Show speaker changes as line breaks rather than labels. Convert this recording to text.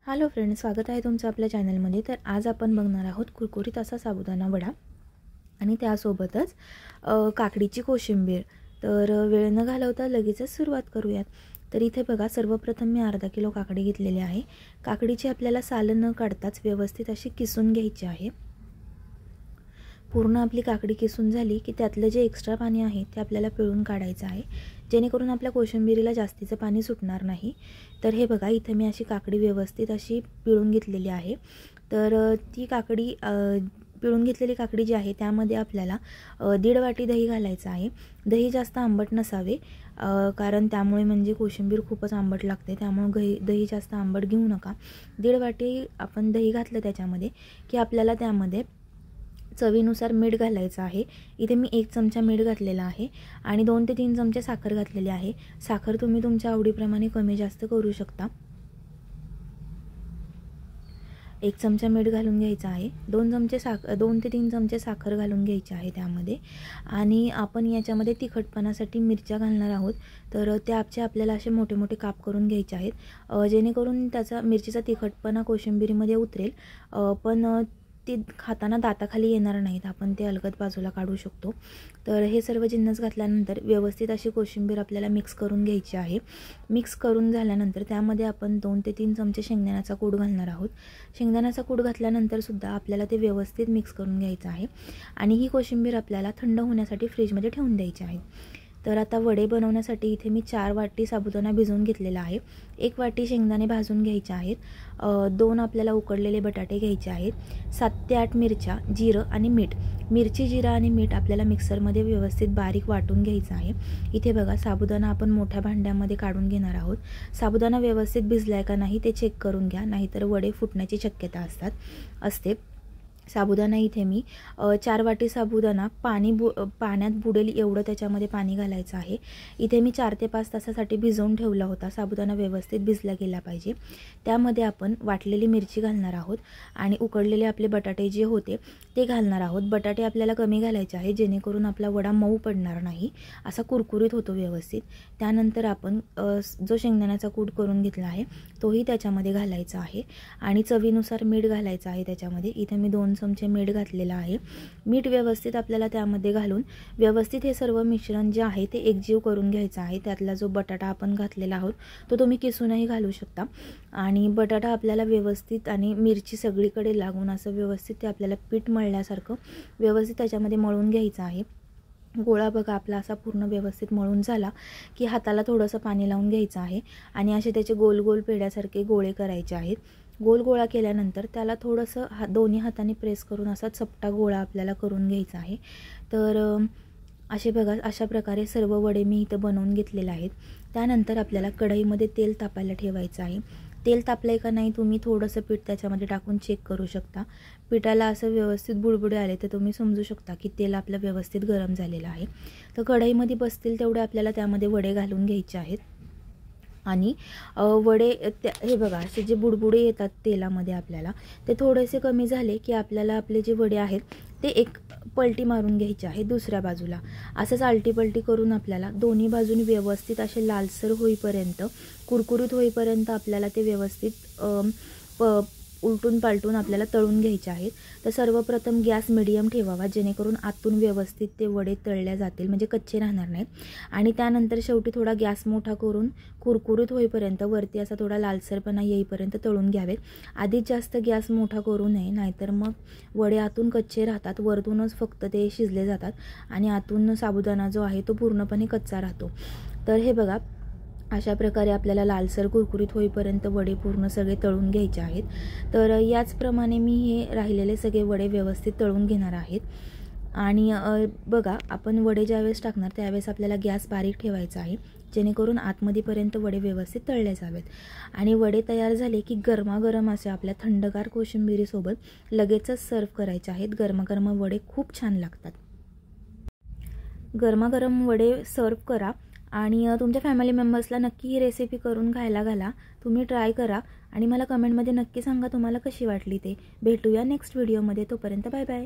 Hello friends, स्वागत आहे तुमचं आपल्या चॅनलमध्ये। तर आज आपण बघणार आहोत कुरकुरीत असा साबुदाणा वडा आणि त्यासोबतच काकडीची कोशिंबीर। तर वेळ न घालवता लगेचच सुरुवात करूयात। तर इथे बघा, सर्वप्रथम मी अर्धा किलो काकडी घेतलेली आहे। काकडीची आपल्याला साल न काढताच व्यवस्थित अशी किसून घ्यायची आहे। पूर्ण आपली काकडी किसून झाली की त्यातलं जे एक्स्ट्रा पाणी आहे ते आपल्याला पिळून काढायचं आहे, जेणेकरून आपल्या कोशिंबीरीला जास्तीचं पाणी सुटणार नाही। तर हे बघा, इथे मी अशी काकडी व्यवस्थित अशी पिळून घेतलेली आहे। तर ती काकडी पिळून घेतलेली काकडी जी आहे त्यामध्ये आपल्याला 1.5 वाटी दही घालायचं आहे। दही जास्त आंबट नसावे, कारण त्यामुळे म्हणजे कोशिंबीर खूपच आंबट लागते, त्यामुळे दही जास्त आंबट घेऊ नका। 1.5 वाटी आपण दही घातलं त्याच्यामध्ये की आपल्याला त्यामध्ये चवीनुसार मीठ घालायचं आहे। इथे मी 1 चमचा मीठ घातलेला आहे आणि 2 ते 3 चमचे साखर घातलेली आहे। साखर तुम्ही तुमच्या आवडीप्रमाणे कमी जास्त करू शकता। 1 चमचा मीठ घालून घ्यायचं आहे। 2 ते 3 चमचे साखर घालून घ्यायची आहे त्यामध्ये। आणि आपण याच्यामध्ये तिखटपणासाठी मिरच्या घालणार आहोत। तर त्याचे आपल्याला असे मोठे मोठे काप करून घ्यायचे आहेत, जेणेकरून त्याचा मिरचीचा तिखटपणा कोशिंबीरीमध्ये उतरेल, पण ते खाताना दाताखाली येणार नाहीत। आपण ते अलगद बाजूला काढू शकतो। तर हे सर्व जिन्नस घातल्यानंतर व्यवस्थित अशी कोशिंबीर आपल्याला मिक्स करून घ्यायची आहे। मिक्स करून झाल्यानंतर त्यामध्ये आपण 2 ते 3 चमचे शेंगदाण्याचा कूट घालणार आहोत। शेंगदाण्याचा कूट घातल्यानंतर सुद्धा आपल्याला ते व्यवस्थित मिक्स करून घ्यायचं आहे आणि ही कोशिंबीर आपल्याला थंड होण्यासाठी फ्रीजमध्ये ठेवून द्यायची आहे। तर आता वडे बनवण्यासाठी इथे मी 4 वाटी साबुदाणा भिजवून घेतलेला आहे। 1 वाटी शेंगदाणे भाजून घ्यायचे आहेत। 2 आपल्याला उकडलेले बटाटे घ्यायचे आहेत। 7 ते 8 मिरच्या, जिरं आणि मीठ। मिरची, जिरं आणि मीठ आपल्याला मिक्सरमध्ये व्यवस्थित बारीक वाटून घ्यायचं आहे। इथे बघा, साबुदाणा आपण मोठ्या भांड्यामध्ये काढून घेणार आहोत। साबुदाणा व्यवस्थित भिजलाय का नाही ते चेक करून घ्या, नाहीतर वडे फुटण्याची शक्यता असते। साबुदाणा इथे मी 4 वाटी साबुदाणा पाण्यात बुडेल एवढं त्याच्यामध्ये पाणी घालायचं आहे। इथे मी 4 ते 5 तासासाठी भिजवून ठेवला होता। साबुदाणा व्यवस्थित भिजला गेला पाहिजे। त्यामध्ये आपण वाटलेली मिरची घालणार आहोत आणि उकडलेले आपले बटाटे जे होते ते घालणार आहोत। बटाटे आपल्याला कमी घालायचे आहे, जेणेकरून आपला वडा मऊ पडणार नाही, असा कुरकुरीत होतो व्यवस्थित। त्यानंतर आपण जो शेंगदाण्याचा कूट करून घेतला आहे तोही त्याच्यामध्ये घालायचा आहे आणि चवीनुसार मीठ घालायचं आहे त्याच्यामध्ये। इथे मी 2 चमचे मीठ घातलेलं आहे। मीठ व्यवस्थित आपल्याला त्यामध्ये घालून व्यवस्थित हे सर्व मिश्रण जे आहे ते एकजीव करून घ्यायचं आहे। त्यातला जो बटाटा आपण घातलेला आहोत तो तुम्ही किसूनही घालू शकता आणि बटाटा आपल्याला व्यवस्थित आणि मिरची सगळीकडे लागून असं व्यवस्थित ते आपल्याला पीठ मळल्यासारखं व्यवस्थित त्याच्यामध्ये मळून घ्यायचं आहे। गोळा बघा आपला असा पूर्ण व्यवस्थित मळून झाला की हाताला थोडंसं पाणी लावून घ्यायचं आहे आणि असे त्याचे गोल गोल पेड्यासारखे गोळे करायचे आहेत। गोल गोळा केल्यानंतर त्याला थोडंसं दोन्ही हाताने प्रेस करून असा चपटा गोळा आपल्याला करून घ्यायचा आहे। तर असे बघा, अशा प्रकारे सर्व वडे मी इथं बनवून घेतलेले आहेत। त्यानंतर आपल्याला कढईमध्ये तेल तापायला ठेवायचं आहे। तेल तापलंय का नाही तुम्ही थोडंसं पीठ त्याच्यामध्ये टाकून चेक करू शकता। पिठाला असं व्यवस्थित बुडबुडे आले तर तुम्ही समजू शकता की तेल आपलं व्यवस्थित गरम झालेलं आहे। तर कढईमध्ये बसतील तेवढे आपल्याला त्यामध्ये वडे घालून घ्यायचे आहेत आणि वडे हे बघा, असे जे बुडबुडे येतात तेलामध्ये आपल्याला, ते थोडेसे कमी झाले की आपल्याला आपले जे वडे आहेत ते एक पलटी मारून घ्यायची आहे दुसऱ्या बाजूला। असंच आलटी पलटी करून आपल्याला दोन्ही बाजूनी व्यवस्थित असे लालसर होईपर्यंत, कुरकुरीत होईपर्यंत आपल्याला ते व्यवस्थित उलटून पालटून आपल्याला तळून घ्यायचे आहेत। तर सर्वप्रथम गॅस मिडियम ठेवावा, जेणेकरून आतून व्यवस्थित ते वडे तळल्या जातील, म्हणजे कच्चे राहणार नाहीत। आणि त्यानंतर शेवटी थोडा गॅस मोठा करून कुरकुरीत होईपर्यंत, वरती असा थोडा लालसरपणा येईपर्यंत तळून घ्यावेत। आधीच जास्त गॅस मोठा करू नये, नाहीतर मग वडे आतून कच्चे राहतात, वरतूनच फक्त ते शिजले जातात आणि आतून साबुदाणा जो आहे तो पूर्णपणे कच्चा राहतो। तर हे बघा, अशा प्रकारे आपल्याला लालसर कुरकुरीत होईपर्यंत वडे पूर्ण सगळे तळून घ्यायचे आहेत। तर याचप्रमाणे मी हे राहिलेले सगळे वडे व्यवस्थित तळून घेणार आहेत। आणि बघा, आपण वडे ज्यावेळेस टाकणार त्यावेळेस आपल्याला गॅस बारीक ठेवायचा आहे, जेणेकरून आतमध्येपर्यंत वडे व्यवस्थित तळले जावेत। आणि वडे तयार झाले की गरमागरम असे आपल्या थंडगार कोशिंबिरीसोबत लगेचच सर्व करायचे आहेत। गरमागरम वडे खूप छान लागतात। गरमागरम वडे सर्व करा आणि तुमच्या फॅमिली मेंबर्सला नक्की ही रेसिपी करून खायला घाला। तुम्ही ट्राय करा आणि मला कमेंटमध्ये नक्की सांगा तुम्हाला कशी वाटली ते। भेटूया नेक्स्ट व्हिडिओमध्ये, तोपर्यंत बाय बाय।